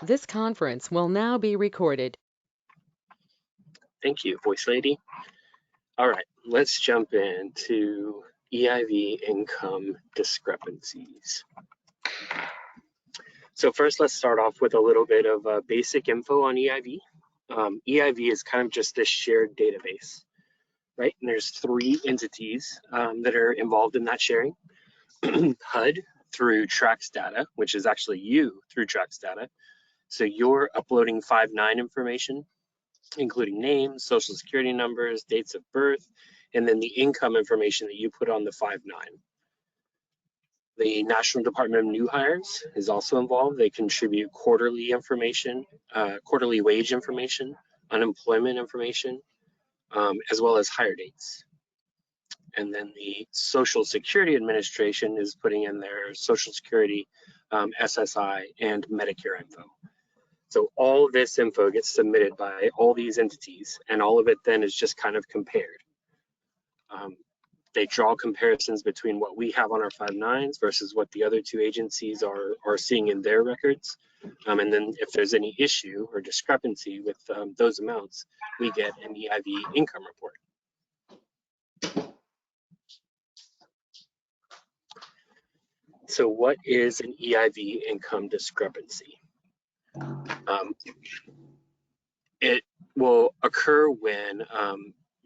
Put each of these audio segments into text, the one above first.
This conference will now be recorded. Thank you, voice lady. All right, let's jump into EIV income discrepancies. So first, let's start off with a little bit of basic info on EIV. EIV is kind of just this shared database, right? And there's three entities that are involved in that sharing. HUD through Trax data, which is actually you through Trax data. So you're uploading 5/9 information, including names, social security numbers, dates of birth, and then the income information that you put on the 5/9. The National Department of New Hires is also involved. They contribute quarterly information, quarterly wage information, unemployment information, as well as hire dates. And then the Social Security Administration is putting in their Social Security, SSI, and Medicare info. So all of this info gets submitted by all these entities, and all of it then is just kind of compared. They draw comparisons between what we have on our 5/9s versus what the other two agencies are seeing in their records. And then if there's any issue or discrepancy with those amounts, we get an EIV income report. So what is an EIV income discrepancy? It will occur when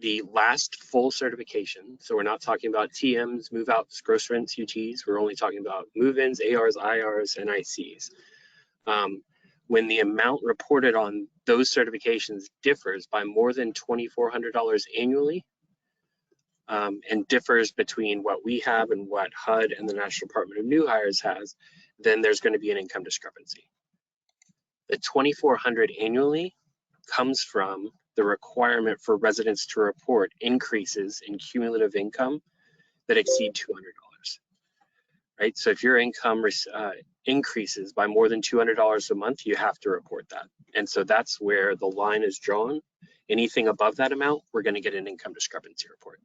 the last full certification, so we're not talking about TMs, move-outs, gross rents, UTs, we're only talking about move-ins, ARs, IRs, and ICs. When the amount reported on those certifications differs by more than $2,400 annually, and differs between what we have and what HUD and the National Department of New Hires has, then there's going to be an income discrepancy. The $2,400 annually comes from the requirement for residents to report increases in cumulative income that exceed $200, right? So if your income increases by more than $200 a month, you have to report that. And so that's where the line is drawn. Anything above that amount, we're going to get an income discrepancy report.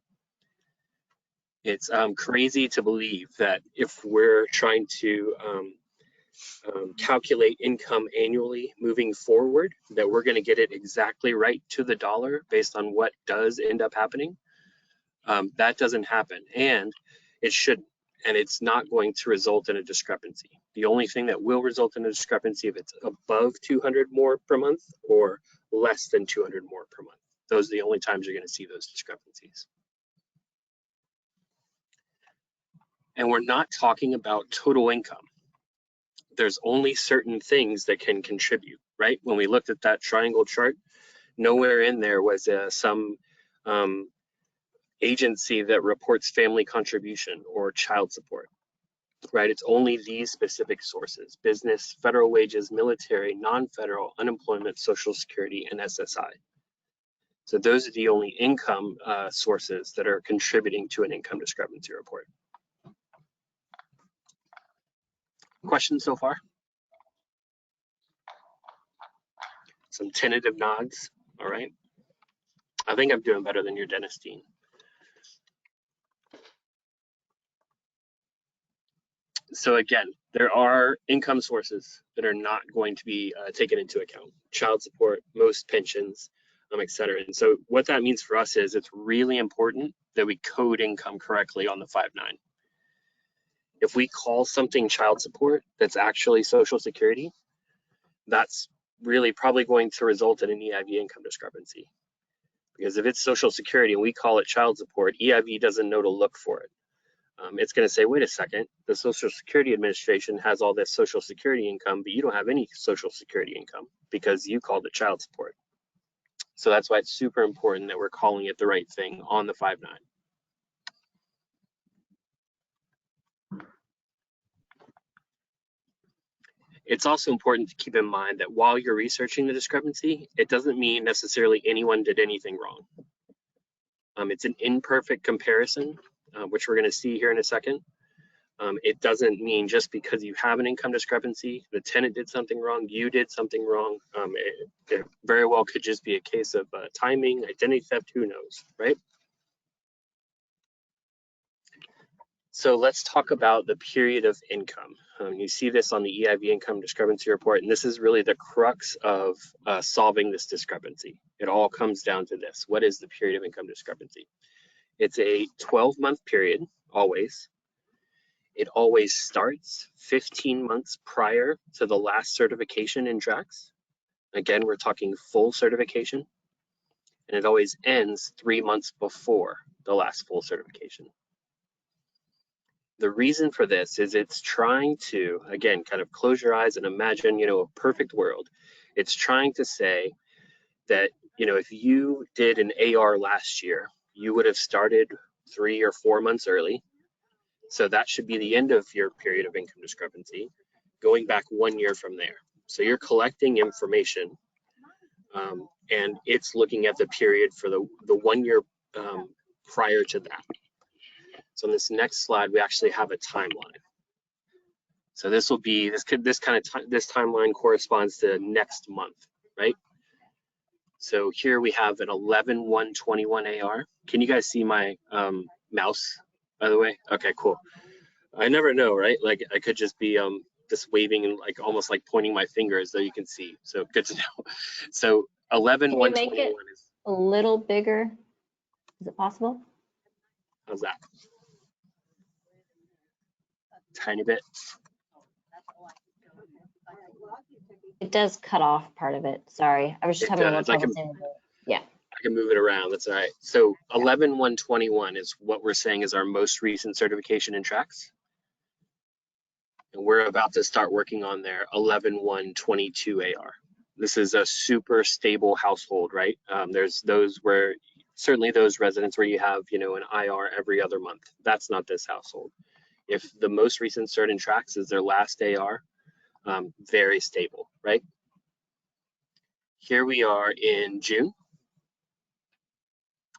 It's crazy to believe that if we're trying to calculate income annually moving forward, that we're going to get it exactly right to the dollar based on what does end up happening. That doesn't happen, and it shouldn't, and it's not going to result in a discrepancy. The only thing that will result in a discrepancy if it's above 200 more per month or less than 200 more per month. Those are the only times you're going to see those discrepancies. And we're not talking about total income. There's only certain things that can contribute, right? When we looked at that triangle chart, nowhere in there was some agency that reports family contribution or child support, right? It's only these specific sources: business, federal wages, military, non-federal, unemployment, social security, and SSI. So those are the only income sources that are contributing to an income discrepancy report. Questions so far? Some tentative nods. All right. I think I'm doing better than your dentist team. So again, there are income sources that are not going to be taken into account: child support, most pensions, et cetera. And so what that means for us is it's really important that we code income correctly on the 5/9. If we call something child support that's actually Social Security, that's really probably going to result in an EIV income discrepancy. Because if it's Social Security and we call it child support, EIV doesn't know to look for it. It's going to say, wait a second, the Social Security Administration has all this Social Security income, but you don't have any Social Security income because you called it child support. So that's why it's super important that we're calling it the right thing on the 5/9. It's also important to keep in mind that while you're researching the discrepancy, it doesn't mean necessarily anyone did anything wrong. It's an imperfect comparison, which we're going to see here in a second. It doesn't mean just because you have an income discrepancy, the tenant did something wrong, you did something wrong. It very well could just be a case of timing, identity theft, who knows, right? So let's talk about the period of income. You see this on the EIV income discrepancy report, and this is really the crux of solving this discrepancy. It all comes down to this. What is the period of income discrepancy? It's a 12-month period, always. It always starts 15 months prior to the last certification in tracks. Again, we're talking full certification. And it always ends 3 months before the last full certification. The reason for this is it's trying to, again, kind of close your eyes and imagine, a perfect world. It's trying to say that, if you did an AR last year, you would have started 3 or 4 months early. So that should be the end of your period of income discrepancy, going back 1 year from there. So you're collecting information, and it's looking at the period for the 1 year prior to that. So on this next slide, we actually have a timeline. So this will be this timeline corresponds to next month, right? So here we have an 11/1/21 AR. Can you guys see my mouse, by the way? Okay, cool. I never know, right? Like I could just be just waving and like almost like pointing my finger as though you can see. So good to know. So 11/1/21 is a little bigger. Is it possible? How's that? Tiny bit. It does cut off part of it. Sorry, I was just having a little trouble seeing it. Yeah. I can move it around. That's all right. So 11/1/21 is what we're saying is our most recent certification in tracks. And we're about to start working on their 11/1/22 AR. This is a super stable household, right? There's those where, certainly those residents where you have, an IR every other month. That's not this household. If the most recent cert in tracks is their last AR, very stable, right? Here we are in June.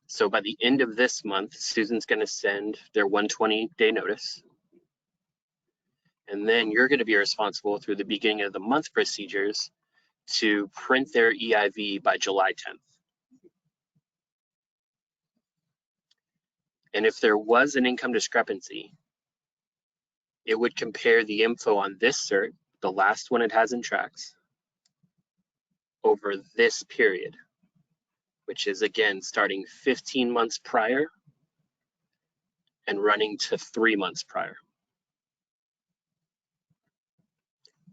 So by the end of this month, Susan's going to send their 120-day notice. And then you're going to be responsible through the beginning of the month procedures to print their EIV by July 10th. And if there was an income discrepancy, it would compare the info on this cert, the last one it has in tracks, over this period, which is again starting 15 months prior and running to 3 months prior.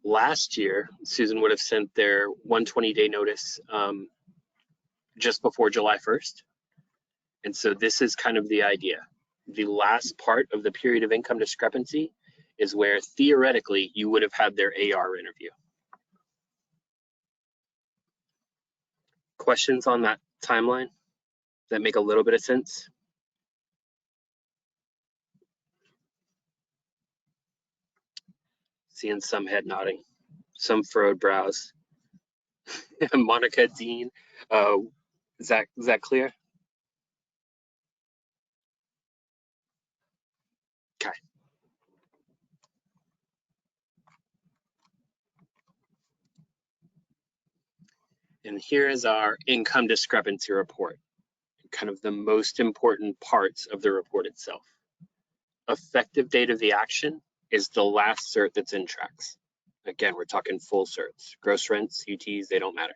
Last year, Susan would have sent their 120-day notice just before July 1st. And so this is kind of the idea. The last part of the period of income discrepancy is where theoretically you would have had their AR interview. Questions on that timeline that make a little bit of sense? Seeing some head nodding, some furrowed brows. Monica, Dean, is that clear? Okay. And here is our income discrepancy report, kind of the most important parts of the report itself. Effective date of the action is the last cert that's in tracks. Again, we're talking full certs. Gross rents, UTs, they don't matter.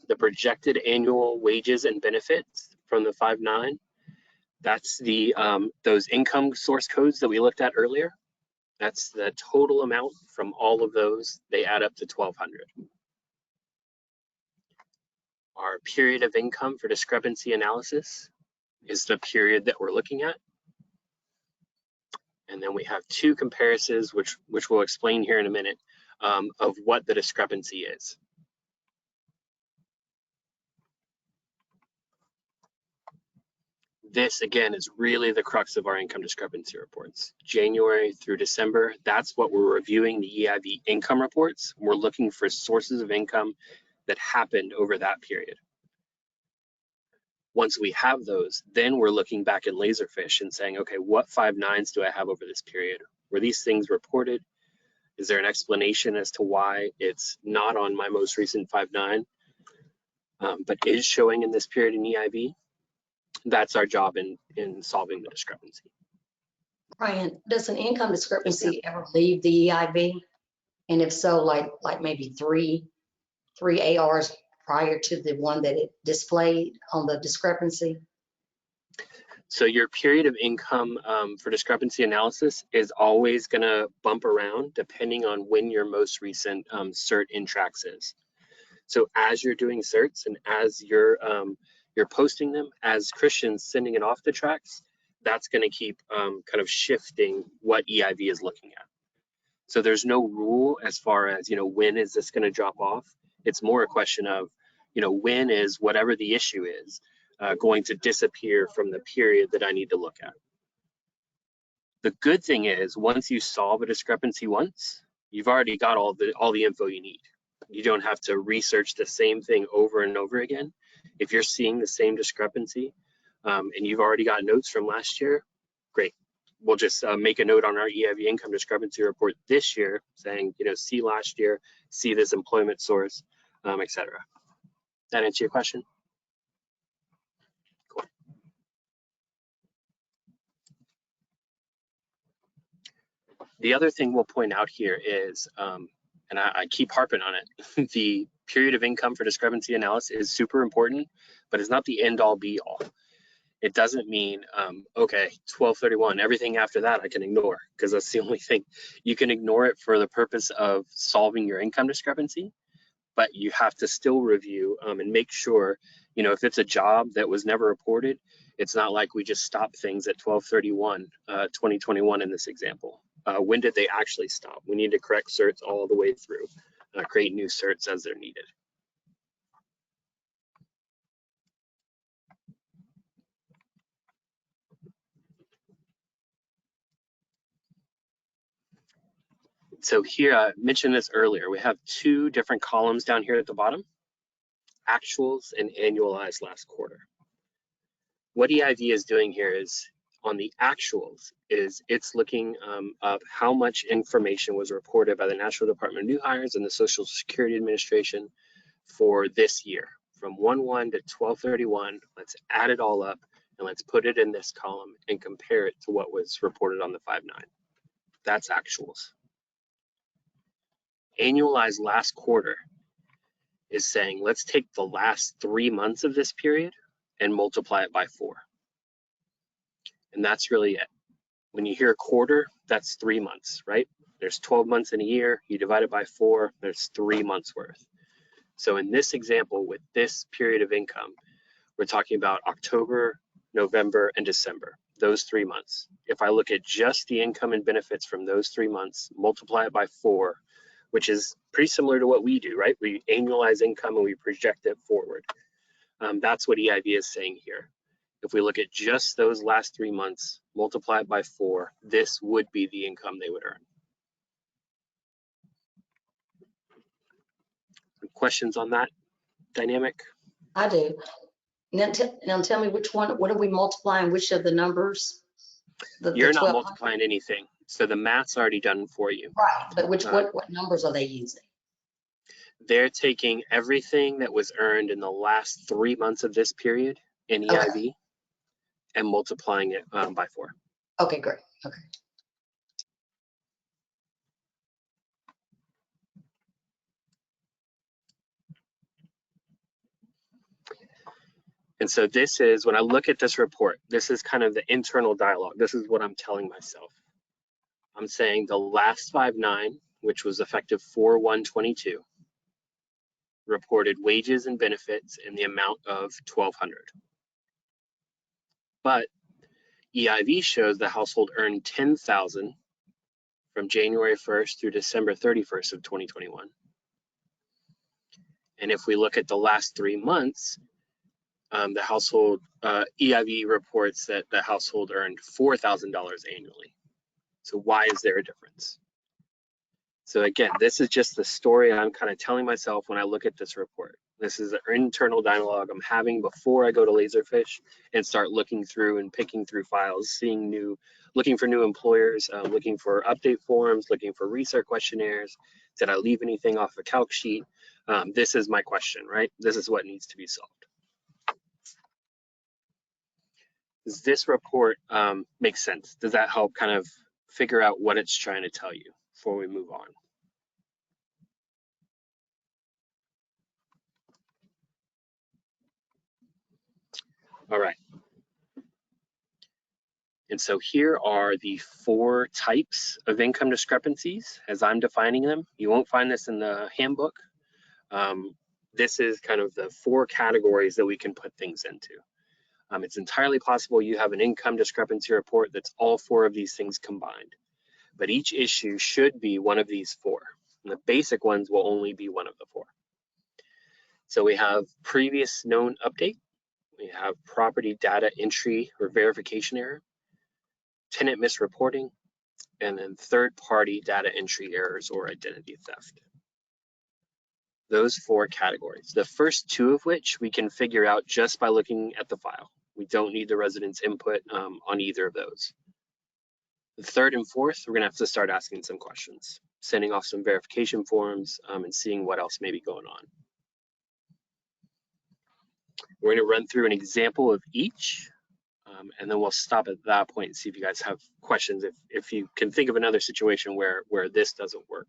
The projected annual wages and benefits from the 5/9, that's the those income source codes that we looked at earlier. That's the total amount from all of those. They add up to 1,200. Our period of income for discrepancy analysis is the period that we're looking at. And then we have two comparisons, which we'll explain here in a minute, of what the discrepancy is. This, again, is really the crux of our income discrepancy reports. January through December, that's what we're reviewing, the EIV income reports. We're looking for sources of income that happened over that period. Once we have those, then we're looking back in Laserfish and saying, okay, what 5/9s do I have over this period? Were these things reported? Is there an explanation as to why it's not on my most recent 5/9, but is showing in this period in EIV? That's our job in solving the discrepancy. Brian, does an income Yes, ma'am. discrepancy ever leave the EIV? And if so, like maybe three ARs prior to the one that it displayed on the discrepancy? So your period of income for discrepancy analysis is always going to bump around depending on when your most recent cert in tracks is. So as you're doing certs and as you're posting them, as Christian's sending it off the tracks, that's going to keep kind of shifting what EIV is looking at. So there's no rule as far as, when is this going to drop off? It's more a question of, when is whatever the issue is going to disappear from the period that I need to look at. The good thing is once you solve a discrepancy once, you've already got all the info you need. You don't have to research the same thing over and over again. If you're seeing the same discrepancy and you've already got notes from last year, great. We'll just make a note on our EIV income discrepancy report this year saying, see last year, see this employment source, et cetera. That answer your question? Cool. The other thing we'll point out here is, and I keep harping on it, the period of income for discrepancy analysis is super important, but it's not the end all be all. It doesn't mean, okay, 12/31, everything after that I can ignore, because that's the only thing. You can ignore it for the purpose of solving your income discrepancy, but you have to still review and make sure, if it's a job that was never reported, it's not like we just stop things at 12/31, 2021 in this example. When did they actually stop? We need to correct certs all the way through, create new certs as they're needed. So here, I mentioned this earlier, we have two different columns down here at the bottom, actuals and annualized last quarter. What EIV is doing here is, on the actuals, is it's looking up how much information was reported by the National Department of New Hires and the Social Security Administration for this year, from 1/1 to 12/31. Let's add it all up and let's put it in this column and compare it to what was reported on the 5/9. That's actuals. Annualized last quarter is saying, let's take the last 3 months of this period and multiply it by 4. And that's really it. When you hear a quarter, that's 3 months, right? There's 12 months in a year. You divide it by 4, there's 3 months worth. So in this example, with this period of income, we're talking about October, November, and December, those 3 months. If I look at just the income and benefits from those 3 months, multiply it by 4, which is pretty similar to what we do, right? We annualize income and we project it forward. That's what EIV is saying here. If we look at just those last 3 months, multiply it by 4, this would be the income they would earn. Questions on that dynamic? I do. Now tell me which one, what are we multiplying, which of the numbers? You're not multiplying anything. So the math's already done for you. Right, but what numbers are they using? They're taking everything that was earned in the last 3 months of this period in EIV and multiplying it by 4. Okay, great. Okay. And so this is, when I look at this report, this is kind of the internal dialogue. This is what I'm telling myself. I'm saying the last 5/9, which was effective 4/1/22, reported wages and benefits in the amount of $1,200. But EIV shows the household earned $10,000 from January 1st through December 31st of 2021. And if we look at the last 3 months, the household EIV reports that the household earned $4,000 annually. So why is there a difference? So again, this is just the story I'm kind of telling myself when I look at this report. This is an internal dialogue I'm having before I go to Laserfish and start looking through and picking through files, looking for new employers, looking for update forms, looking for research questionnaires. Did I leave anything off a calc sheet? This is my question, right? This is what needs to be solved. Does this report make sense? Does that help kind of figure out what it's trying to tell you before we move on? All right. And so here are the 4 types of income discrepancies as I'm defining them. You won't find this in the handbook. This is kind of the 4 categories that we can put things into. It's entirely possible you have an income discrepancy report that's all 4 of these things combined, but each issue should be one of these 4. And the basic ones will only be one of the 4. So we have previous known update, we have property data entry or verification error, tenant misreporting, and then third-party data entry errors or identity theft. Those 4 categories. The first 2 of which we can figure out just by looking at the file. We don't need the resident's input on either of those. The 3rd and 4th, we're gonna have to start asking some questions, sending off some verification forms and seeing what else may be going on. We're gonna run through an example of each, and then we'll stop at that point and see if you guys have questions, if you can think of another situation where this doesn't work.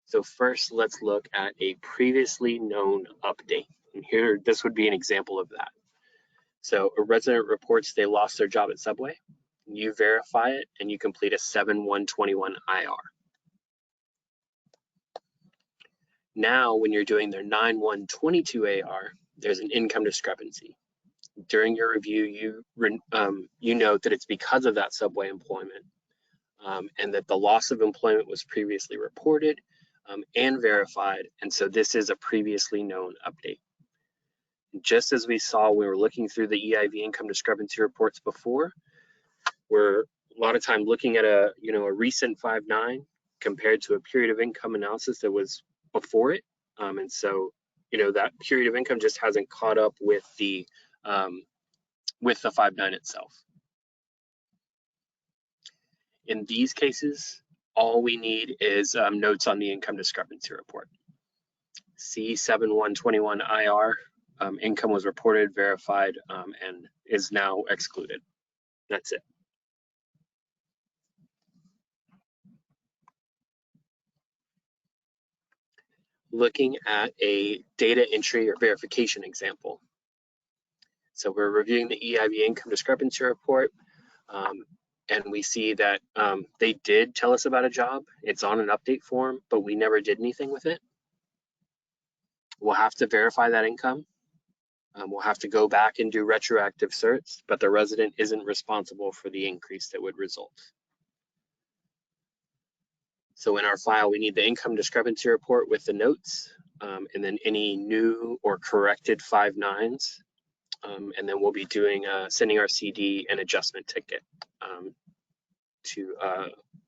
So first, let's look at a previously known update. And here, this would be an example of that. So a resident reports they lost their job at Subway. You verify it and you complete a 7/1/21 IR. Now, when you're doing their 9/1/22 AR, there's an income discrepancy. During your review, you note that it's because of that Subway employment and that the loss of employment was previously reported and verified, and so this is a previously known update. Just as we saw when we were looking through the EIV income discrepancy reports before, we're a lot of time looking at a recent 5/9 compared to a period of income analysis that was before it, and so that period of income just hasn't caught up with the 5/9 itself. In these cases, all we need is notes on the income discrepancy report. C7/1/21 IR, income was reported, verified, and is now excluded. That's it. Looking at a data entry or verification example. So we're reviewing the EIV income discrepancy report, and we see that they did tell us about a job. It's on an update form, but we never did anything with it. We'll have to verify that income. We'll have to go back and do retroactive certs, but the resident isn't responsible for the increase that would result. So in our file, we need the income discrepancy report with the notes, and then any new or corrected 5/9s. And then we'll be doing sending our CD an adjustment ticket to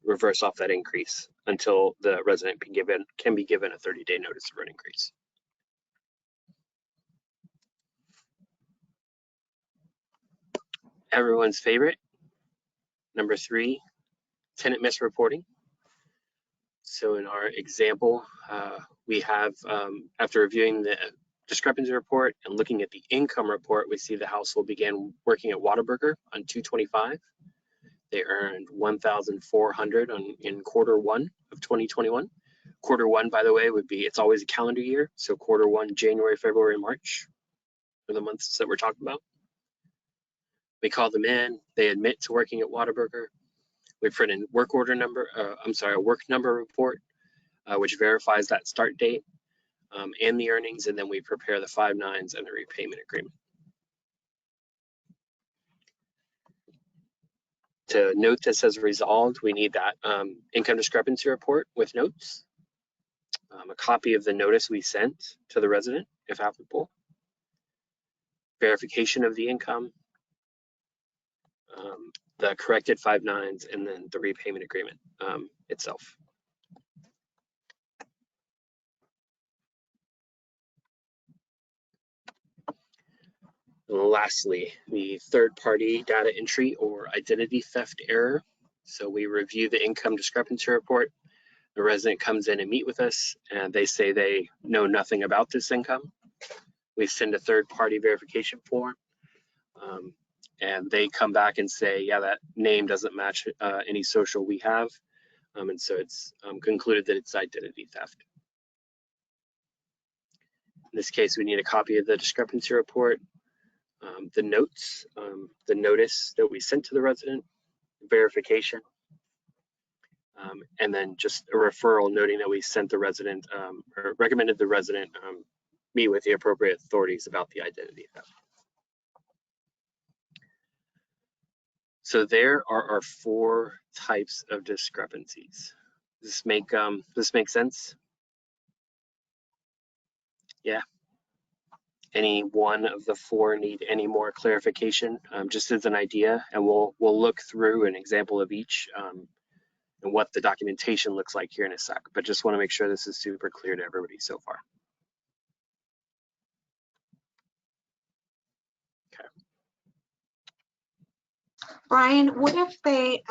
reverse off that increase until the resident can be given a 30-day notice of an increase. Everyone's favorite, number 3, tenant misreporting. So in our example, we have, after reviewing the discrepancy report and looking at the income report, we see the household began working at Whataburger on 2/25. They earned $1,400 in Q1 of 2021. Q1, by the way, would be, it's always a calendar year. So Q1, January, February, March are the months that we're talking about. We call them in, they admit to working at Whataburger. We print a work number report, which verifies that start date and the earnings, and then we prepare the 5/9s and the repayment agreement. To note this as resolved, we need that income discrepancy report with notes, a copy of the notice we sent to the resident, if applicable, verification of the income, the corrected 5/9s, and then the repayment agreement itself. Lastly, the third-party data entry or identity theft error. So we review the income discrepancy report. The resident comes in and meet with us, and they say they know nothing about this income. We send a third-party verification form. and they come back and say, yeah, that name doesn't match any social we have. And so it's concluded that it's identity theft. In this case, we need a copy of the discrepancy report, the notes, the notice that we sent to the resident, verification, and then just a referral noting that we sent the resident or recommended the resident meet with the appropriate authorities about the identity theft. So there are our 4 types of discrepancies. Does this make sense? Yeah. Any one of the 4 need any more clarification? Just as an idea, and we'll look through an example of each and what the documentation looks like here in a sec. But just want to make sure this is super clear to everybody so far. Okay. Brian, what if they,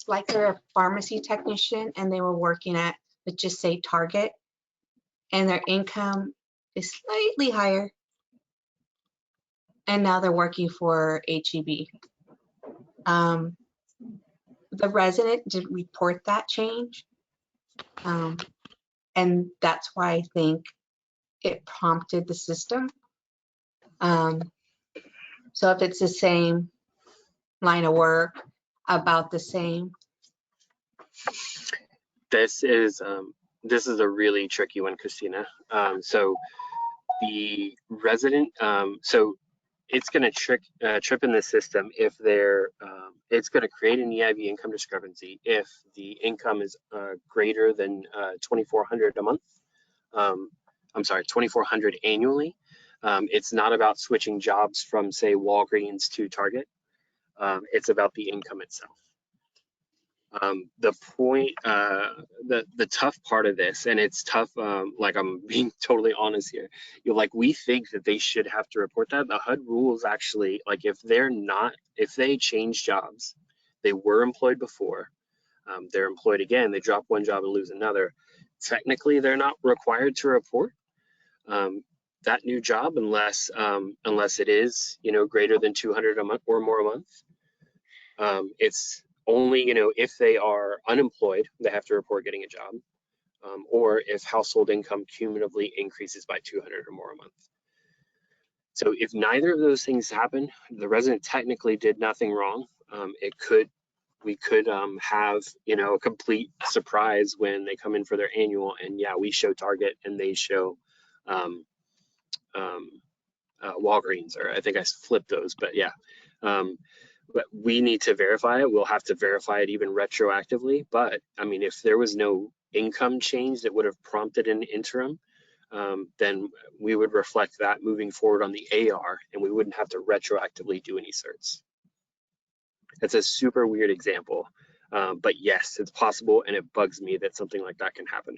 like they're a pharmacy technician and they were working at, let's just say Target, and their income is slightly higher, and now they're working for HEB. The resident didn't report that change, and that's why I think it prompted the system. So if it's the same line of work, about the same. This is a really tricky one, Christina. So the resident, so it's going to trip in the system if they're, it's going to create an EIV income discrepancy if the income is greater than 2,400 a month. I'm sorry, 2,400 annually. It's not about switching jobs from, say, Walgreens to Target. It's about the income itself. The point, the tough part of this, and it's tough, like I'm being totally honest here, we think that they should have to report that. The HUD rules actually, like if they change jobs, they were employed before, they're employed again, they drop one job and lose another, technically they're not required to report that new job unless it is, greater than 200 a month or more a month. It's only, if they are unemployed, they have to report getting a job, or if household income cumulatively increases by 200 or more a month. So if neither of those things happen, the resident technically did nothing wrong. We could have, a complete surprise when they come in for their annual, and yeah, we show Target and they show Walgreens, or I think I flipped those, but yeah. But we need to verify it. We'll have to verify it even retroactively. But I mean, if there was no income change that would have prompted an interim, then we would reflect that moving forward on the AR, and we wouldn't have to retroactively do any certs. It's a super weird example, but yes, it's possible, and it bugs me that something like that can happen.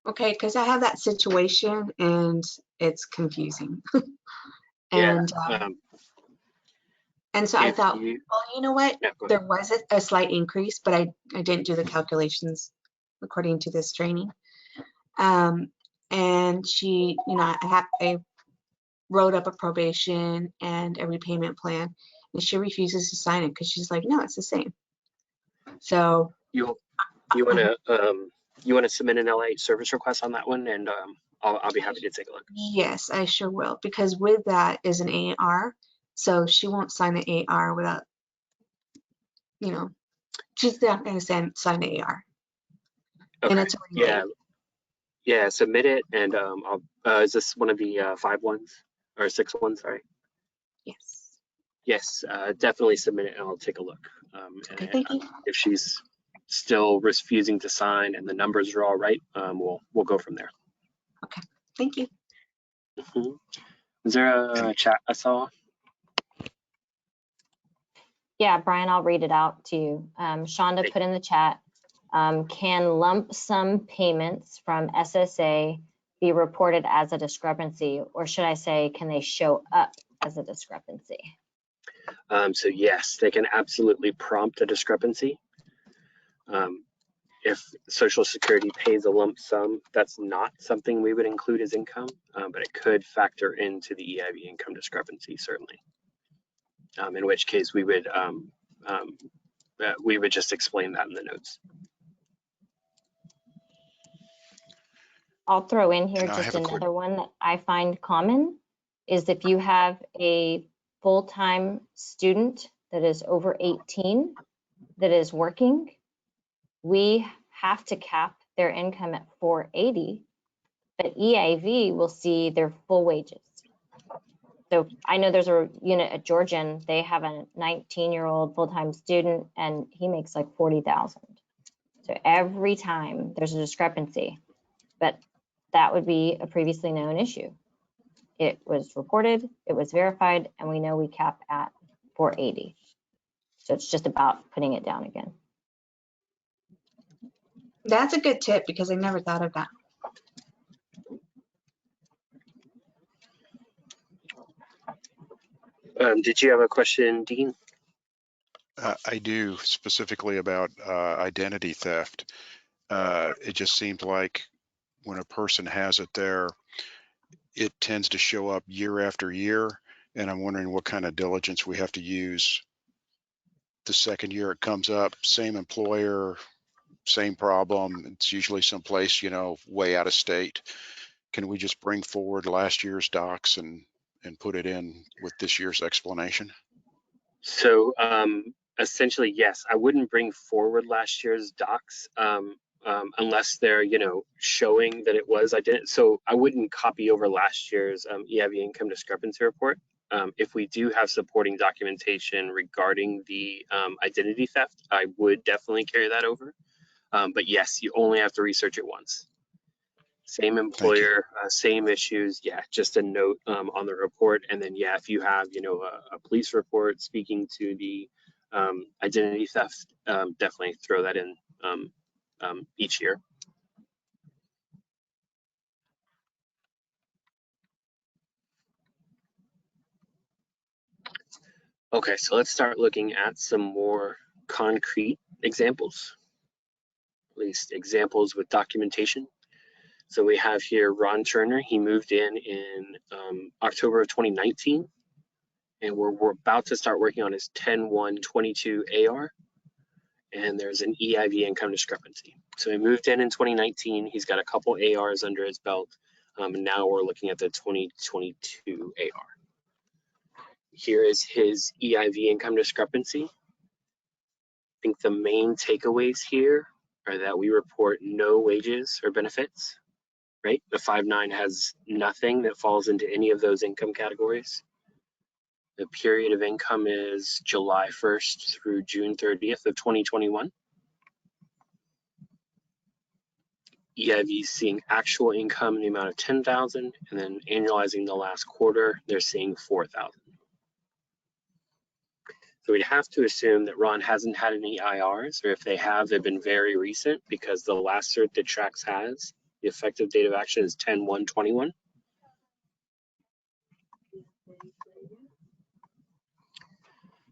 Okay, because I have that situation and it's confusing. And yeah. And so I thought, well, you know what? Yeah, there was a slight increase, but I didn't do the calculations according to this training. And she, I wrote up a probation and a repayment plan, and she refuses to sign it because she's like, no, it's the same. So you want to submit an LA service request on that one, and I'll be happy to take a look. Yes, I sure will, because with that is an AR. So she won't sign the AR without, she's not going to sign the AR. Okay. And it's yeah, submit it, and is this one of the 5 ones or 6 ones? Sorry. Yes. Yes, definitely submit it, and I'll take a look. Okay, thank you. If she's still refusing to sign and the numbers are all right, we'll go from there. Okay, thank you. Is there a chat I saw? Yeah, Brian, I'll read it out to you. Shonda put in the chat, can lump sum payments from SSA be reported as a discrepancy, or should I say, can they show up as a discrepancy? So yes, they can absolutely prompt a discrepancy. If Social Security pays a lump sum, that's not something we would include as income, but it could factor into the EIV income discrepancy, certainly. in which case we would just explain that in the notes. I'll throw in here And I just have a quick, another one that I find common is if you have a full-time student that is over 18 that is working, we have to cap their income at 480, but EIV will see their full wages. So I know there's a unit at Georgian, they have a 19-year-old full-time student and he makes like 40,000. So every time there's a discrepancy, but that would be a previously known issue. It was reported, it was verified, and we know we cap at 480. So it's just about putting it down again. That's a good tip because I never thought of that. Did you have a question, Dean? I do, specifically about identity theft. It just seems like when a person has it there, it tends to show up year after year. And I'm wondering what kind of diligence we have to use the second year it comes up, same employer, same problem. It's usually someplace, you know, way out of state. Can we just bring forward last year's docs and put it in with this year's explanation? So essentially, yes, I wouldn't bring forward last year's docs unless they're, you know, showing that it was identity. So I wouldn't copy over last year's EIV income discrepancy report. If we do have supporting documentation regarding the identity theft, I would definitely carry that over. But yes, you only have to research it once. Same employer, same issues. Yeah, just a note on the report. And then, yeah, if you have, you know, a police report speaking to the identity theft, definitely throw that in each year. Okay, so let's start looking at some more concrete examples, at least examples with documentation. So we have here Ron Turner. He moved in October of 2019, and we're about to start working on his 10/1/22 AR, and there's an EIV income discrepancy. So he moved in 2019. He's got a couple ARs under his belt, and now we're looking at the 2022 AR. Here is his EIV income discrepancy. I think the main takeaways here are that we report no wages or benefits, right? The 5/9 has nothing that falls into any of those income categories. The period of income is July 1st through June 30th of 2021. EIV is seeing actual income in the amount of 10,000, and then annualizing the last quarter, they're seeing 4,000. So we'd have to assume that Ron hasn't had any IRs, or if they have, they've been very recent because the last cert that Trax has, the effective date of action is 10/1/21.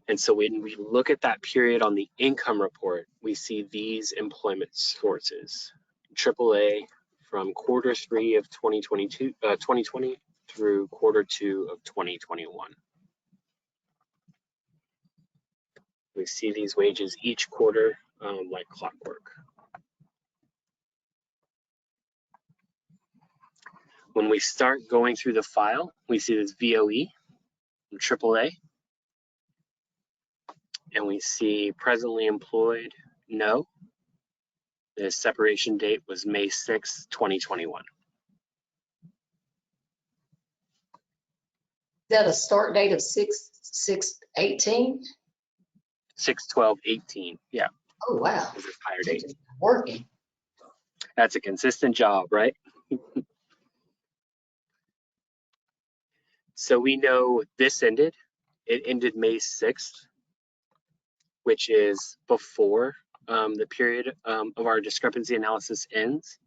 And so when we look at that period on the income report, we see these employment sources. AAA from Q3 of 2020 through Q2 of 2021. We see these wages each quarter like clockwork. When we start going through the file, we see this VOE from AAA. And we see presently employed, no. The separation date was May 6th, 2021. Is that a start date of 6/6/18? 6/12/18, yeah. Oh, wow. This is higher date. Working. That's a consistent job, right? So we know this ended. It ended May 6th, which is before the period of our discrepancy analysis ends.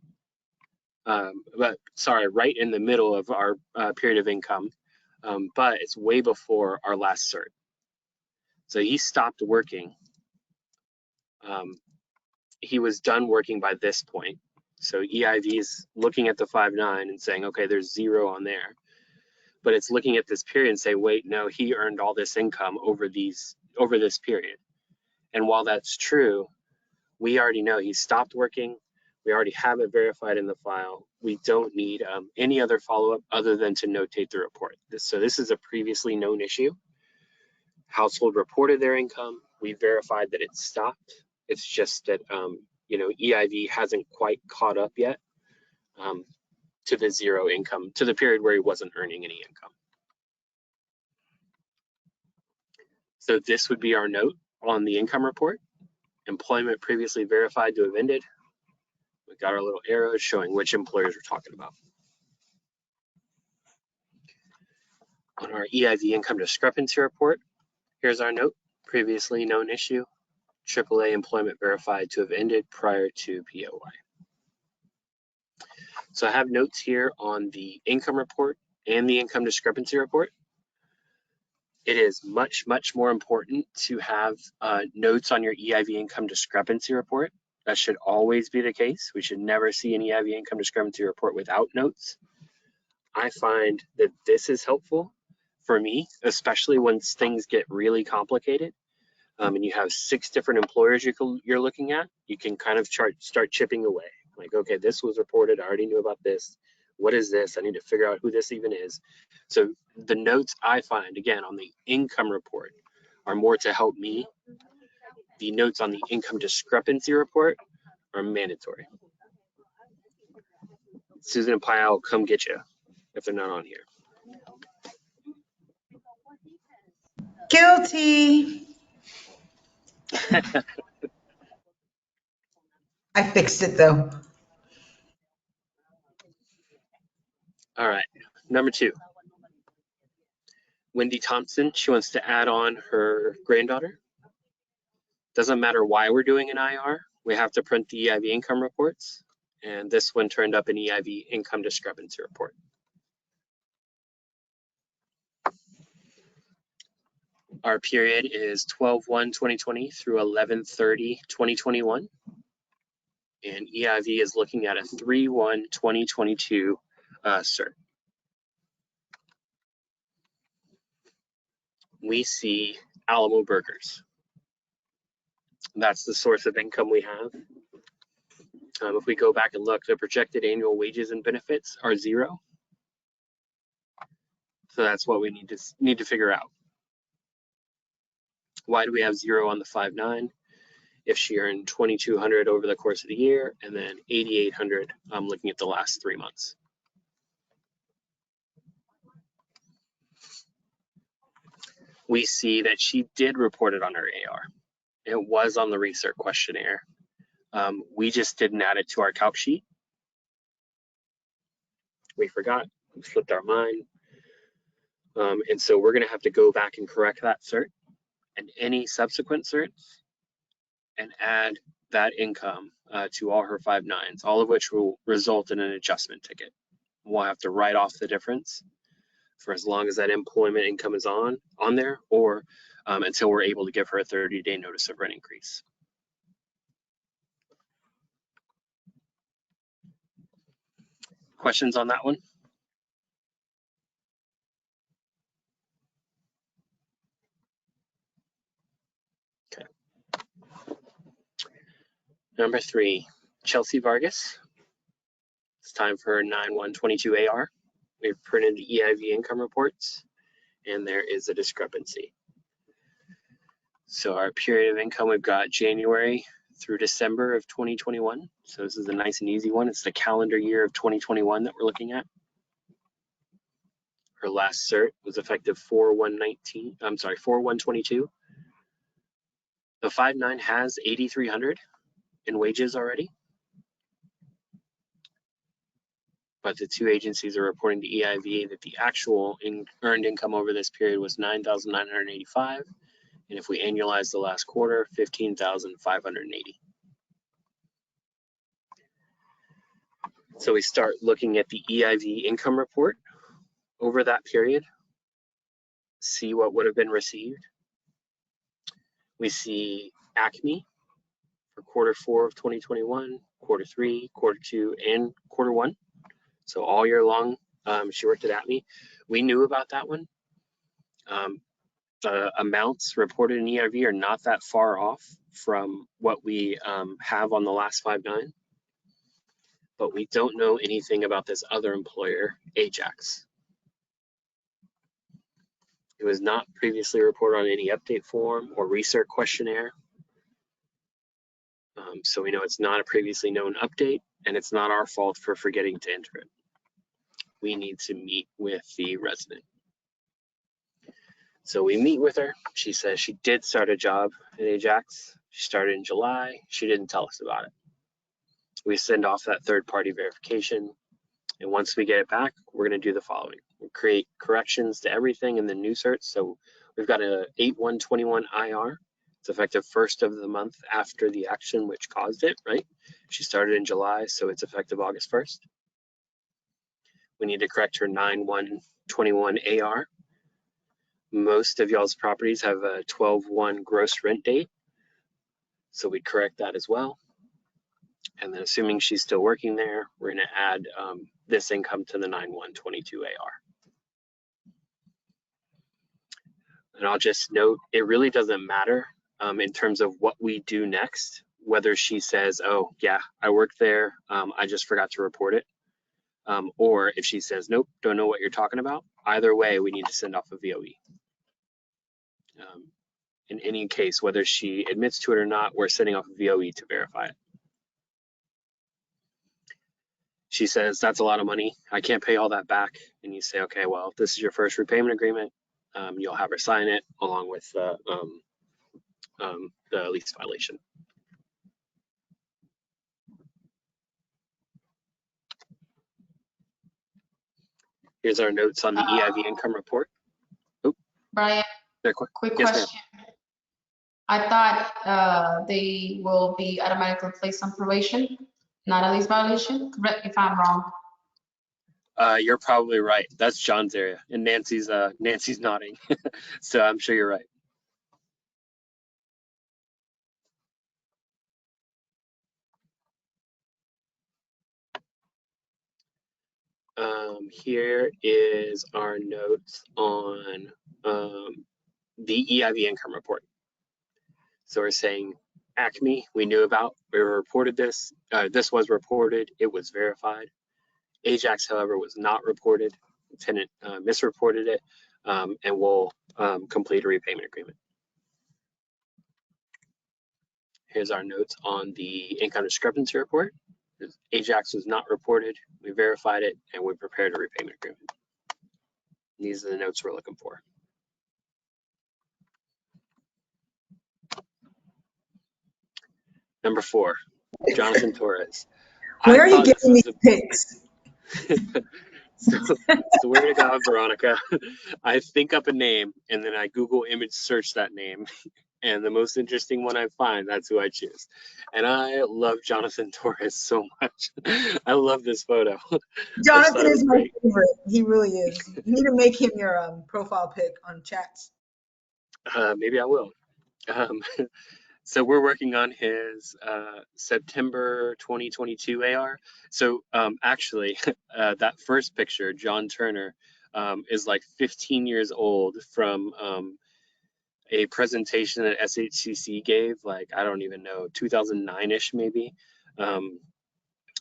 But sorry, right in the middle of our period of income, but it's way before our last cert. So he stopped working. He was done working by this point. So EIV is looking at the 5/9 and saying, okay, there's 0 on there. but it's looking at this period and say, wait, no, he earned all this income over this period. And while that's true, we already know he stopped working. We already have it verified in the file. We don't need any other follow-up other than to notate the report. So this is a previously known issue. Household reported their income. We verified that it stopped. It's just that EIV hasn't quite caught up yet to the zero income, to the period where he wasn't earning any income. So this would be our note on the income report. Employment previously verified to have ended. We've got our little arrows showing which employers we're talking about. On our EIV income discrepancy report, here's our note, previously known issue, AAA employment verified to have ended prior to POI. So I have notes here on the income report and the income discrepancy report. It is much, much more important to have notes on your EIV income discrepancy report. That should always be the case. We should never see an EIV income discrepancy report without notes. I find that this is helpful for me, especially when things get really complicated and you have 6 different employers you're looking at. You can kind of start chipping away. Like, okay, this was reported. I already knew about this. What is this? I need to figure out who this even is. So the notes I find, again, on the income report are more to help me. The notes on the income discrepancy report are mandatory. Susan and Pia will come get you if they're not on here. Guilty. I fixed it though. All right, number 2. Wendy Thompson, she wants to add on her granddaughter. Doesn't matter why we're doing an IR, we have to print the EIV income reports, and this one turned up an EIV income discrepancy report. Our period is 12/1/2020 through 11/30/2021, and EIV is looking at a 3/1/2022 cert. We see Alamo Burgers. That's the source of income we have. If we go back and look, the projected annual wages and benefits are 0. So that's what we need to figure out. Why do we have 0 on the 5/9? If she earned $2,200 over the course of the year, and then $8,800 looking at the last 3 months. We see that she did report it on her AR. It was on the recert questionnaire. We just didn't add it to our calc sheet. We forgot, we slipped our mind. And so we're gonna have to go back and correct that cert and any subsequent certs and add that income to all her 5/9s, all of which will result in an adjustment ticket. We'll have to write off the difference for as long as that employment income is on there, or until we're able to give her a 30-day notice of rent increase. Questions on that one? Okay. Number 3, Chelsea Vargas. It's time for her 9/1/22 AR. We've printed the EIV income reports, and there is a discrepancy. So our period of income, we've got January through December of 2021. So this is a nice and easy one. It's the calendar year of 2021 that we're looking at. Her last cert was effective 4/1/22. The 5/9 has $8,300 in wages already. But the 2 agencies are reporting to EIV that the actual earned income over this period was $9,985. And if we annualize the last quarter, $15,580. So we start looking at the EIV income report over that period, see what would have been received. We see Acme for Q4 of 2021, Q3, Q2, and Q1. So all year long, She worked at Atme. We knew about that one. The amounts reported in EIV are not that far off from what we have on the last 5.9, but we don't know anything about this other employer, Ajax. It was not previously reported on any update form or recert questionnaire. So we know it's not a previously known update, and it's not our fault for forgetting to enter it. We need to meet with the resident. So we meet with her. She says she did start a job at Ajax. She started in July. She didn't tell us about it. We send off that third-party verification. And once we get it back, we're going to do the following. We'll create corrections to everything in the new cert. So we've got a 8/1/21 IR. It's effective first of the month after the action which caused it, right? She started in July, so it's effective August 1st. We need to correct her 9/1/21 AR. Most of y'all's properties have a 12/1 gross rent date, so we'd correct that as well. And then assuming she's still working there, we're going to add this income to the 9/1/22 AR. And I'll just note, it really doesn't matter in terms of what we do next, whether she says, oh, yeah, I worked there, I just forgot to report it. Or if she says, nope, don't know what you're talking about. Either way, we need to send off a VOE. In any case, whether she admits to it or not, we're sending off a VOE to verify it. She says, that's a lot of money. I can't pay all that back. And you say, okay, well, this is your first repayment agreement. You'll have her sign it along with the lease violation. Here's our notes on the EIV income report. Oh, Brian, quick question. I thought they will be automatically placed on probation, not a lease violation. Correct if I'm wrong. You're probably right. That's John's area, and Nancy's nodding, so I'm sure you're right. Here is our notes on the EIV income report. So we're saying Acme, we knew about, we reported this. This was reported, it was verified. Ajax, however, was not reported. The tenant misreported it, and we'll complete a repayment agreement. Here's our notes on the income discrepancy report. Ajax was not reported, we verified it, and we prepared a repayment agreement. These are the notes we're looking for. Number 4, Jonathan Torres. Where are you getting these pics? So we're gonna go, Veronica. I think up a name and then I Google image search that name, and the most interesting one I find, that's who I choose. And I love Jonathan Torres so much. I love this photo. Jonathan is my favorite. He really is. You need to make him your profile pic on chats. Maybe I will. So we're working on his September 2022 AR. So actually, that first picture, John Turner, is like 15 years old from a presentation that SHCC gave, like, I don't even know, 2009-ish maybe.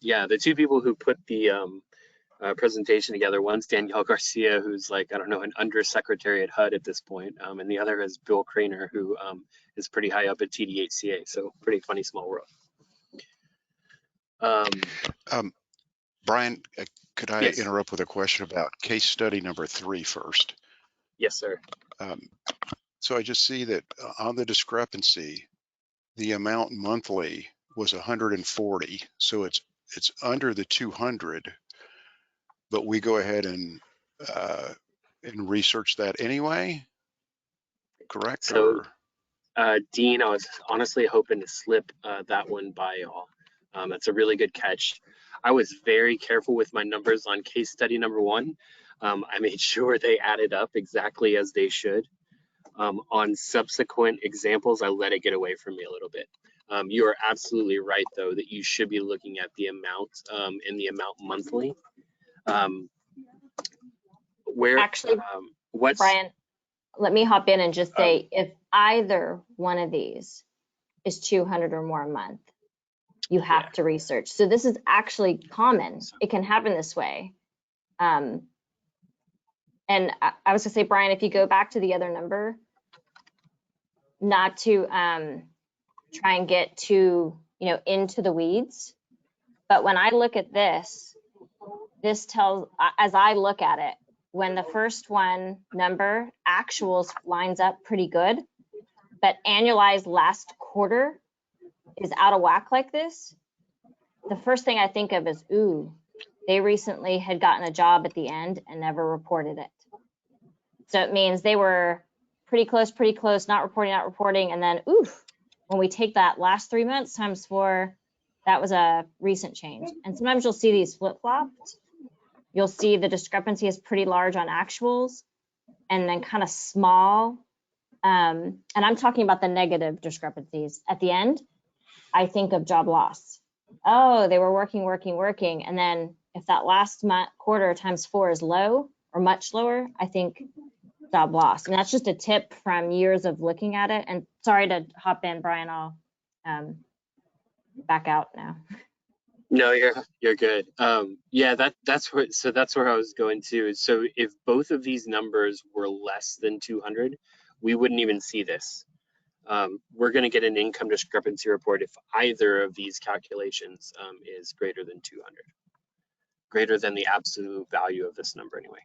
Yeah, the two people who put the presentation together, one's Danielle Garcia, who's like, I don't know, an undersecretary at HUD at this point, and the other is Bill Craner, who is pretty high up at TDHCA, so pretty funny small world. Brian, could I yes. interrupt with a question about case study number 3 first? Yes, sir. So I just see that on the discrepancy, the amount monthly was 140, so it's under the 200, but we go ahead and research that anyway, correct? So, Dean, I was honestly hoping to slip that one by y'all. That's a really good catch. I was very careful with my numbers on case study number 1. I made sure they added up exactly as they should. On subsequent examples, I let it get away from me a little bit. You are absolutely right, though, that you should be looking at the amount and the amount monthly. Where Actually, what's Brian, let me hop in and just say, if either one of these is 200 or more a month, you have to research. So this is actually common. It can happen this way. And I was gonna say, Brian, if you go back to the other number, not to try and get too, into the weeds, but when I look at this tells, as I look at it, when the first one number actuals lines up pretty good, but annualized last quarter is out of whack like this, the first thing I think of is, ooh, they recently had gotten a job at the end and never reported it. So it means they were pretty close, not reporting, and then, oof, when we take that last 3 months times 4, that was a recent change. And sometimes you'll see these flip-flopped. You'll see the discrepancy is pretty large on actuals and then kind of small. And I'm talking about the negative discrepancies. At the end, I think of job loss. Oh, they were working. And then if that last quarter times 4 is low or much lower, I think job loss. And that's just a tip from years of looking at it. And sorry to hop in, Brian, I'll back out now. No, you're good. Yeah, that's where I was going to. So if both of these numbers were less than 200, we wouldn't even see this. We're going to get an income discrepancy report if either of these calculations is greater than 200, greater than the absolute value of this number anyway.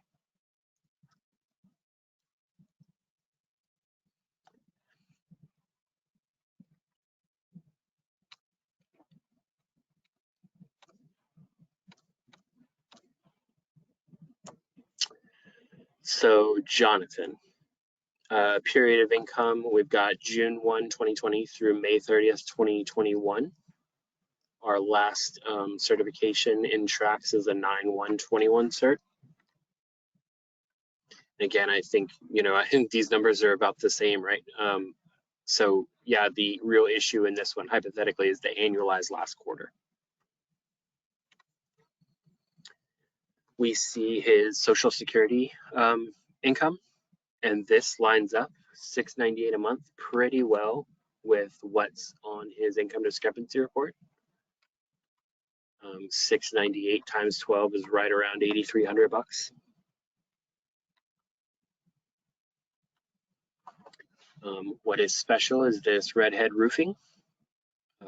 So Jonathan, period of income, we've got June 1, 2020 through May 30th, 2021. Our last certification in tracks is a 9/1/21 cert. Again, I think these numbers are about the same, right? So yeah, the real issue in this one, hypothetically, is the annualized last quarter. We see his Social Security income, and this lines up $698 a month pretty well with what's on his income discrepancy report. 698 times 12 is right around 8,300 bucks. What is special is this Redhead Roofing.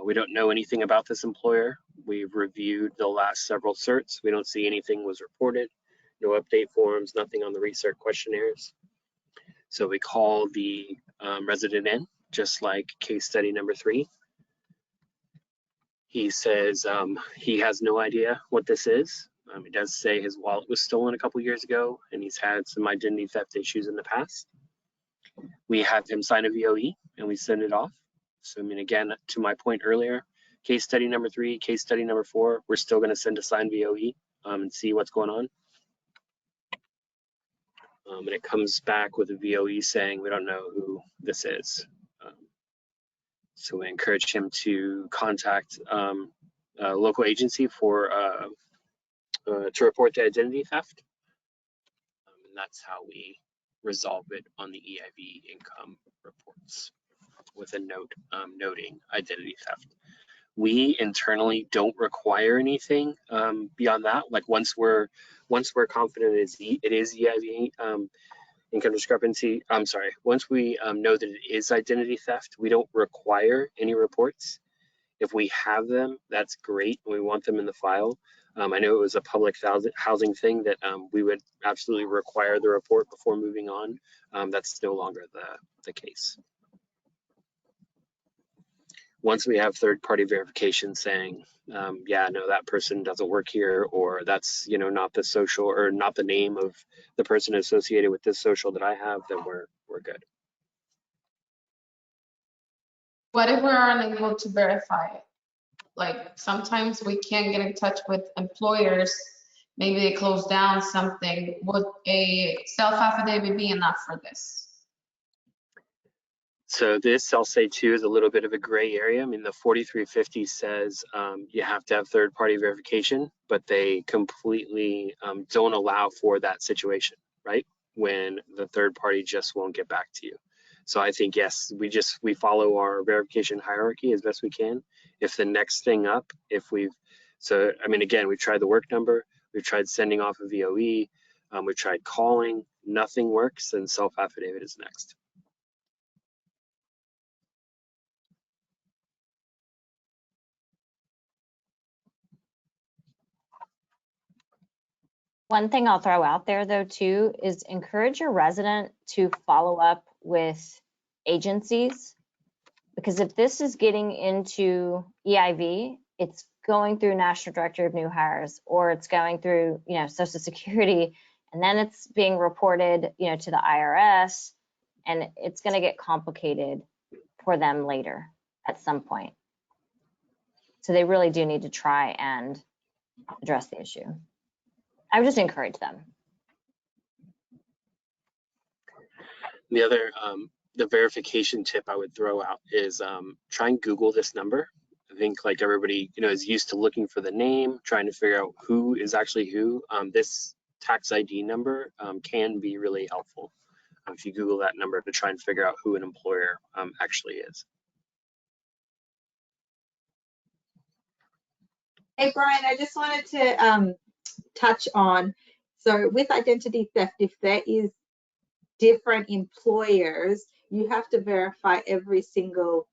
We don't know anything about this employer. We've reviewed the last several certs. We don't see anything was reported, no update forms, nothing on the recert questionnaires. So we call the resident in, just like case study number 3. He says he has no idea what this is. He does say his wallet was stolen a couple years ago, and he's had some identity theft issues in the past. We have him sign a VOE, and we send it off. So, I mean, again, to my point earlier, case study number 3, case study number 4, we're still going to send a signed VOE and see what's going on. And it comes back with a VOE saying we don't know who this is. So we encourage him to contact a local agency for to report the identity theft. And that's how we resolve it on the EIV income reports, with a note noting identity theft. We internally don't require anything beyond that. Like once we're confident it is EIV income discrepancy, once we know that it is identity theft, we don't require any reports. If we have them, that's great, and we want them in the file. I know it was a public housing thing that we would absolutely require the report before moving on. That's no longer the case. Once we have third-party verification saying, yeah, no, that person doesn't work here, or that's not the social or not the name of the person associated with this social that I have, then we're good. What if we're unable to verify it? Like sometimes we can't get in touch with employers. Maybe they close down something. Would a self-affidavit be enough for this? So this, I'll say too, is a little bit of a gray area. I mean, the 4350 says you have to have third-party verification, but they completely don't allow for that situation, right? When the third party just won't get back to you. So I think, yes, we follow our verification hierarchy as best we can. If the next thing up, so I mean, again, we've tried the work number, we've tried sending off a VOE, we've tried calling, nothing works, then self-affidavit is next. One thing I'll throw out there though too is encourage your resident to follow up with agencies, because if this is getting into EIV, it's going through National Director of New Hires, or it's going through, Social Security, and then it's being reported, to the IRS, and it's going to get complicated for them later at some point. So they really do need to try and address the issue. I would just encourage them. The other, the verification tip I would throw out is try and Google this number. I think like everybody, is used to looking for the name, trying to figure out who is actually who. This tax ID number can be really helpful if you Google that number to try and figure out who an employer actually is. Hey, Brian, I just wanted to touch on, so with identity theft, if there is different employers, you have to verify every single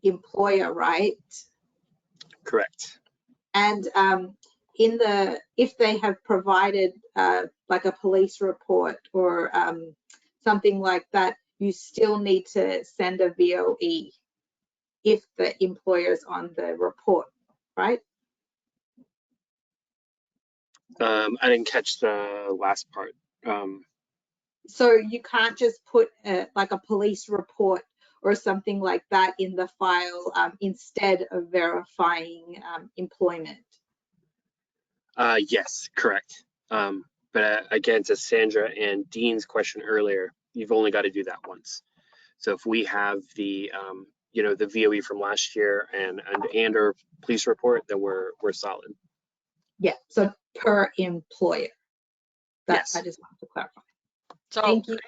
employer, right? Correct. And if they have provided like a police report or something like that, you still need to send a VOE if the employer's on the report, right? I didn't catch the last part. So you can't just put like a police report or something like that in the file instead of verifying employment. Yes, correct. But again, to Sandra and Dean's question earlier, you've only got to do that once. So if we have the the VOE from last year and or police report, then we're solid. Yeah, so per employer. Yes. I just wanted to clarify. So Thank you.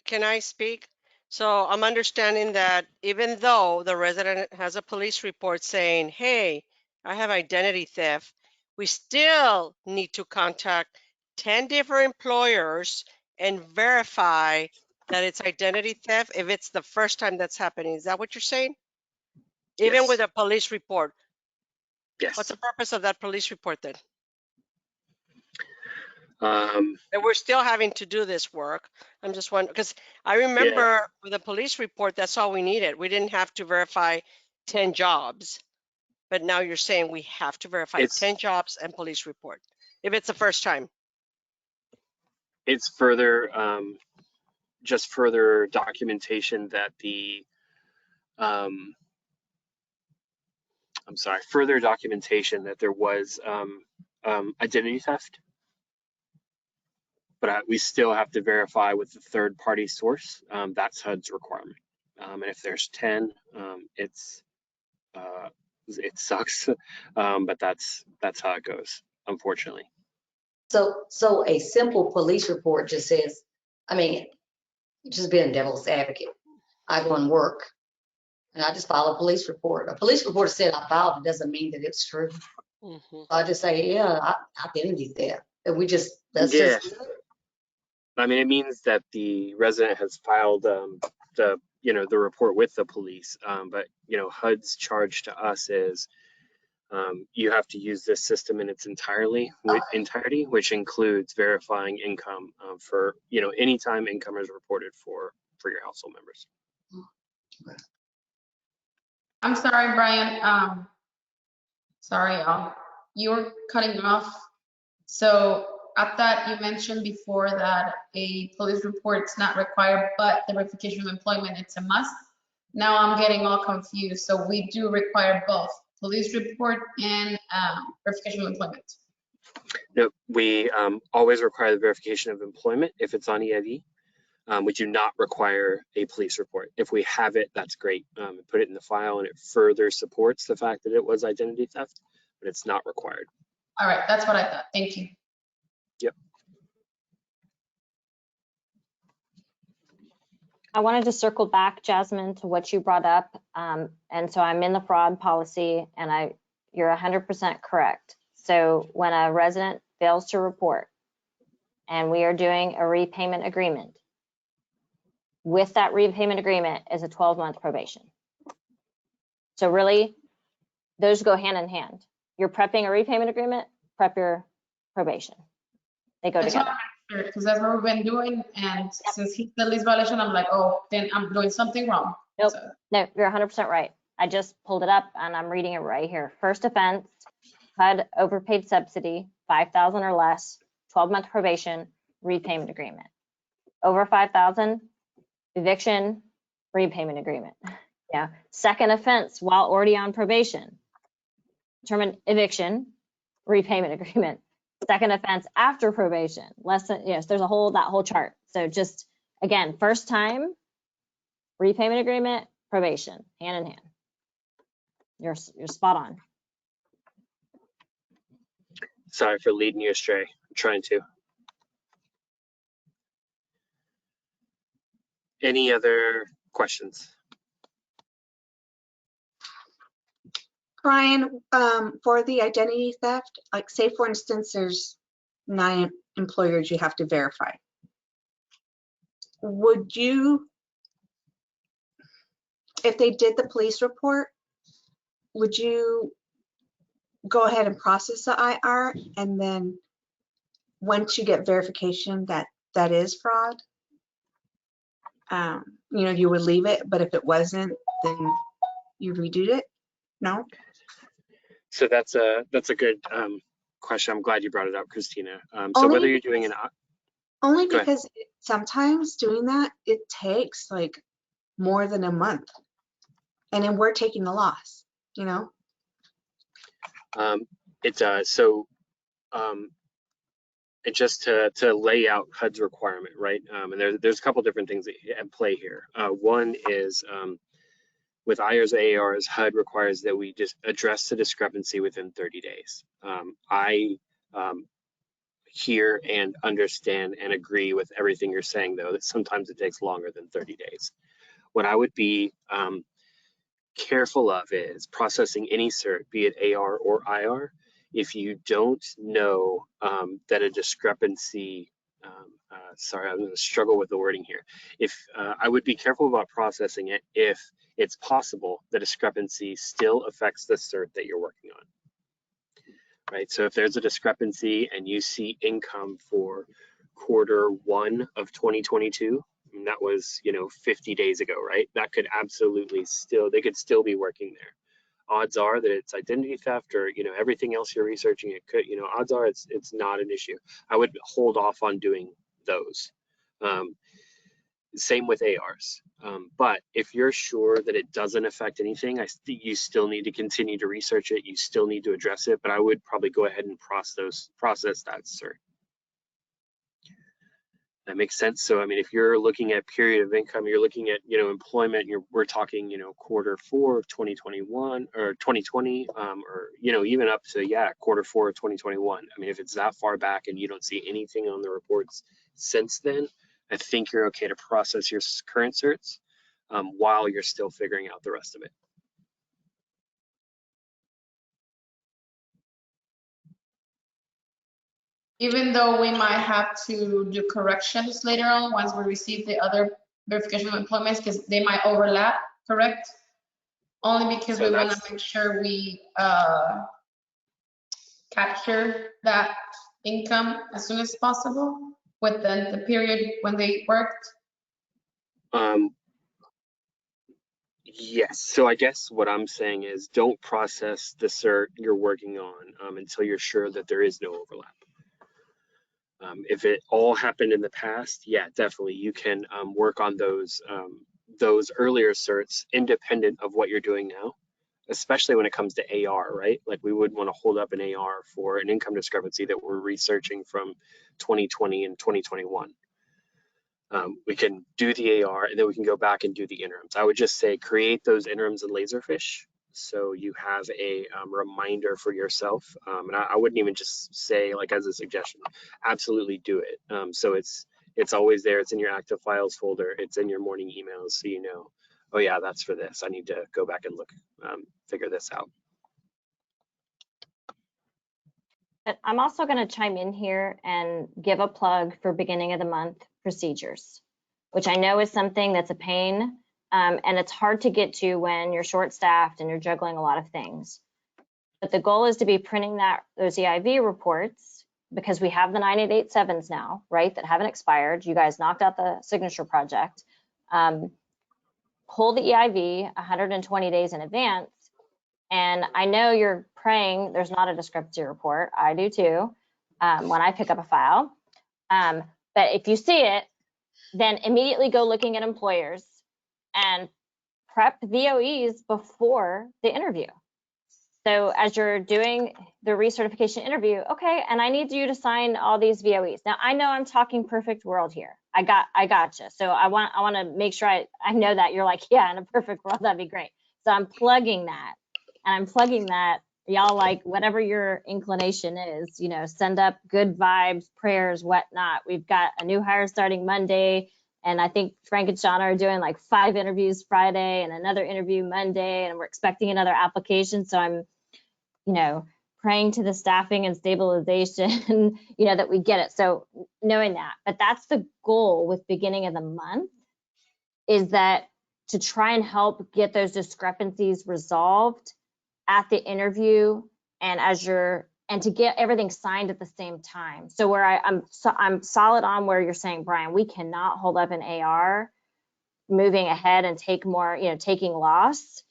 can I speak? So I'm understanding that even though the resident has a police report saying, hey, I have identity theft, we still need to contact 10 different employers and verify that it's identity theft if it's the first time that's happening. Is that what you're saying? Even Yes. with a police report? Yes. What's the purpose of that police report then? And we're still having to do this work. I'm just wondering, because I remember with a police report, that's all we needed. We didn't have to verify 10 jobs. But now you're saying we have to verify 10 jobs and police report if it's the first time. It's further, just further documentation that further documentation that there was identity theft. But we still have to verify with the third party source. That's HUD's requirement. And if there's 10, it sucks, but that's how it goes, unfortunately. So a simple police report just says, I mean, just being devil's advocate. I go and work and I just file a police report. A police report said I filed, it doesn't mean that it's true. Mm-hmm. I just say, yeah, identity theft. And just. I mean, it means that the resident has filed the report with the police, but HUD's charge to us is you have to use this system in its entirety, which includes verifying income for anytime income is reported for your household members. I'm sorry, Brian. Sorry, y'all. You were cutting off. So I thought you mentioned before that a police report is not required, but the verification of employment, it's a must. Now I'm getting all confused. So we do require both police report and verification of employment. No, we always require the verification of employment if it's on EIV. We do not require a police report. If we have it, that's great. Put it in the file, and it further supports the fact that it was identity theft, but it's not required. All right, that's what I thought. Thank you. Yep. I wanted to circle back, Jasmine, to what you brought up. And so I'm in the fraud policy, and you're 100% correct. So when a resident fails to report and we are doing a repayment agreement, with that repayment agreement is a 12-month probation. So really, those go hand in hand. You're prepping a repayment agreement, prep your probation. They go together. Because that's what we've been doing, and since he's the least violation, I'm like, oh, then I'm doing something wrong. Nope. So, No, you're 100% right. I just pulled it up and I'm reading it right here. First offense, HUD overpaid subsidy, 5,000 or less, 12-month probation, repayment agreement. Over 5,000, eviction, repayment agreement. Yeah. Second offense, while already on probation, determined eviction, repayment agreement. Second offense after probation, less than, yes, there's that whole chart. So just, again, first time, repayment agreement, probation, hand in hand. You're spot on. Sorry for leading you astray. I'm trying to. Any other questions? Brian, for the identity theft, like say for instance, there's 9 employers you have to verify. Would you, if they did the police report, would you go ahead and process the IR, and then once you get verification that that is fraud, you know, you would leave it, but if it wasn't, then you redo it? No? So that's a good question. I'm glad you brought it up, Christina. So Only whether you're doing an Only Go ahead. because sometimes doing that, it takes like more than a month. And then we're taking the loss, you know? It does. So and just to lay out HUD's requirement, right? And there's a couple different things at play here. One is with IRs and ARs, HUD requires that we just address the discrepancy within 30 days. I hear and understand and agree with everything you're saying, though, that sometimes it takes longer than 30 days. What I would be careful of is processing any cert, be it AR or IR, if you don't know that a discrepancy, sorry, I'm going to struggle with the wording here. If I would be careful about processing it if it's possible the discrepancy still affects the cert that you're working on. Right, so if there's a discrepancy and you see income for Q1 of 2022, and that was 50 days ago, right? That could absolutely they could still be working there. Odds are that it's identity theft or everything else you're researching. It could odds are it's not an issue. I would hold off on doing those. Same with ARs. But if you're sure that it doesn't affect anything, you still need to continue to research it. You still need to address it, but I would probably go ahead and process that cert. That makes sense. So, I mean, if you're looking at period of income, you're looking at, employment, we're talking, Q4 of 2021 or 2020, or, even up to, Q4 of 2021. I mean, if it's that far back and you don't see anything on the reports since then, I think you're okay to process your current certs while you're still figuring out the rest of it. even though we might have to do corrections later on once we receive the other verification of employment, because they might overlap, correct? Only because So we want to make sure we capture that income as soon as possible within the period when they worked. Yes. So I guess what I'm saying is don't process the cert you're working on until you're sure that there is no overlap. If it all happened in the past, yeah, definitely you can work on those earlier certs independent of what you're doing now, especially when it comes to AR, right? Like we would want to hold up an AR for an income discrepancy that we're researching from 2020 and 2021. we can do the AR, and then we can go back and do the interims. I would just say create those interims in Laserfish, so you have a reminder for yourself. And I wouldn't even just say, like, as a suggestion, absolutely do it. So it's always there. It's in your active files folder. It's in your morning emails, so you know, oh yeah, that's for this. I need to go back and look, figure this out. But I'm also going to chime in here and give a plug for beginning of the month procedures, which I know is something that's a pain, and it's hard to get to when you're short-staffed and you're juggling a lot of things. But the goal is to be printing those EIV reports, because we have the 9887s now, right, that haven't expired. You guys knocked out the signature project. Pull the EIV 120 days in advance. And I know you're praying there's not a discrepancy report. I do too, when I pick up a file. But if you see it, then immediately go looking at employers and prep VOEs before the interview. So as you're doing the recertification interview, okay, and I need you to sign all these VOEs. Now I know I'm talking perfect world here. I gotcha. So I want to make sure I know that you're like, yeah, in a perfect world, that'd be great. So I'm plugging that. And I'm plugging that, y'all, like, whatever your inclination is, you know, send up good vibes, prayers, whatnot. We've got a new hire starting Monday, and I think Frank and Shauna are doing like 5 interviews Friday and another interview Monday, and we're expecting another application. So I'm, you know, praying to the staffing and stabilization, you know, that we get it. So knowing that, but that's the goal with beginning of the month, is that to try and help get those discrepancies resolved at the interview, and and to get everything signed at the same time. So where I'm solid on where you're saying, Brian, we cannot hold up an AR moving ahead and take more, you know, taking loss.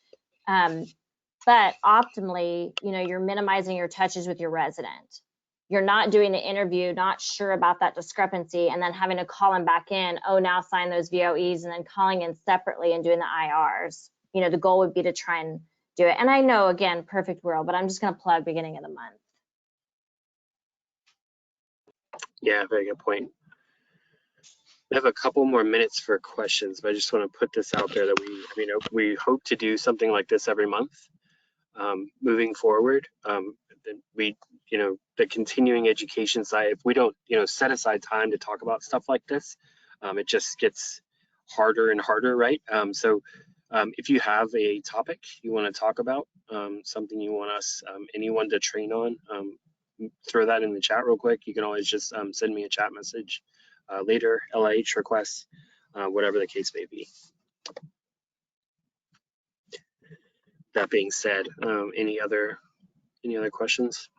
But optimally, you know, you're minimizing your touches with your resident. You're not doing the interview, not sure about that discrepancy, and then having to call them back in, oh, now sign those VOEs, and then calling in separately and doing the IRs. You know, the goal would be to try and do it. And I know, again, perfect world, but I'm just going to plug beginning of the month. Yeah, very good point. We have a couple more minutes for questions, but I just want to put this out there that we hope to do something like this every month, moving forward. We, you know, the continuing education side, if we don't, you know, set aside time to talk about stuff like this, it just gets harder and harder, right? So if you have a topic you want to talk about, something you want us, anyone to train on, throw that in the chat real quick. You can always just send me a chat message later, LIH requests, whatever the case may be. That being said, any other questions?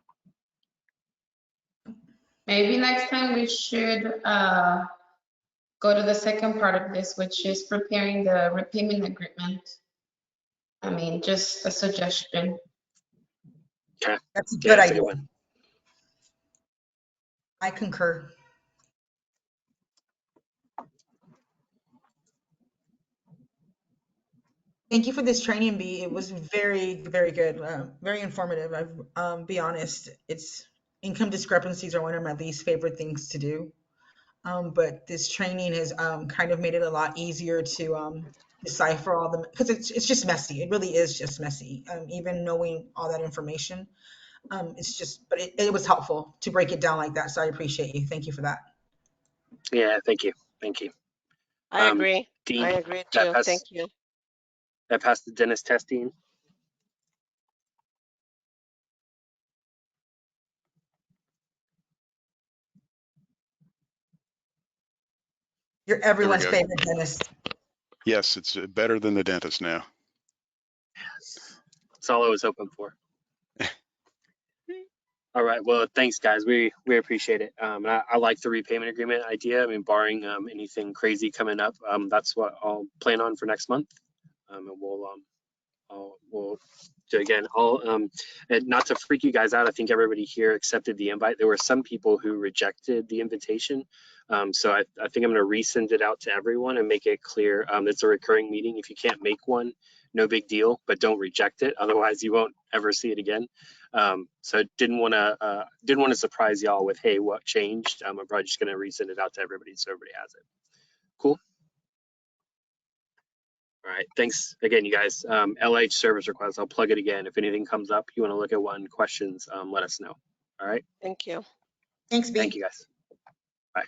Maybe next time we should go to the second part of this, which is preparing the repayment agreement. I mean, just a suggestion. Okay. That's a good That's a idea. good one. I concur. Thank you for this training, B. It was very, very good, very informative. I've be honest, it's income discrepancies are one of my least favorite things to do. But this training has kind of made it a lot easier to decipher all the, because it's just messy. It really is just messy. Even knowing all that information, it's just, but it was helpful to break it down like that. So I appreciate you. Thank you for that. Yeah, thank you. Thank you. I agree. Dean, I agree too. Thank you. That passed the dentist testing. You're everyone's go. favorite dentist. Yes, it's better than the dentist now. That's all I was hoping for. All right. Well, thanks, guys. We appreciate it. I like the repayment agreement idea. I mean, barring anything crazy coming up, that's what I'll plan on for next month. And we'll do it again. And not to freak you guys out, I think everybody here accepted the invite. There were some people who rejected the invitation. So I think I'm going to resend it out to everyone and make it clear. It's a recurring meeting. If you can't make one, no big deal, but don't reject it. Otherwise, you won't ever see it again. So didn't want to surprise y'all with, hey, what changed? I'm probably just going to resend it out to everybody so everybody has it. Cool. All right, thanks again, you guys. LH service requests, I'll plug it again. If anything comes up, you want to look at one, questions, let us know. All right, Thank you. Thanks, B. thank you guys. Bye.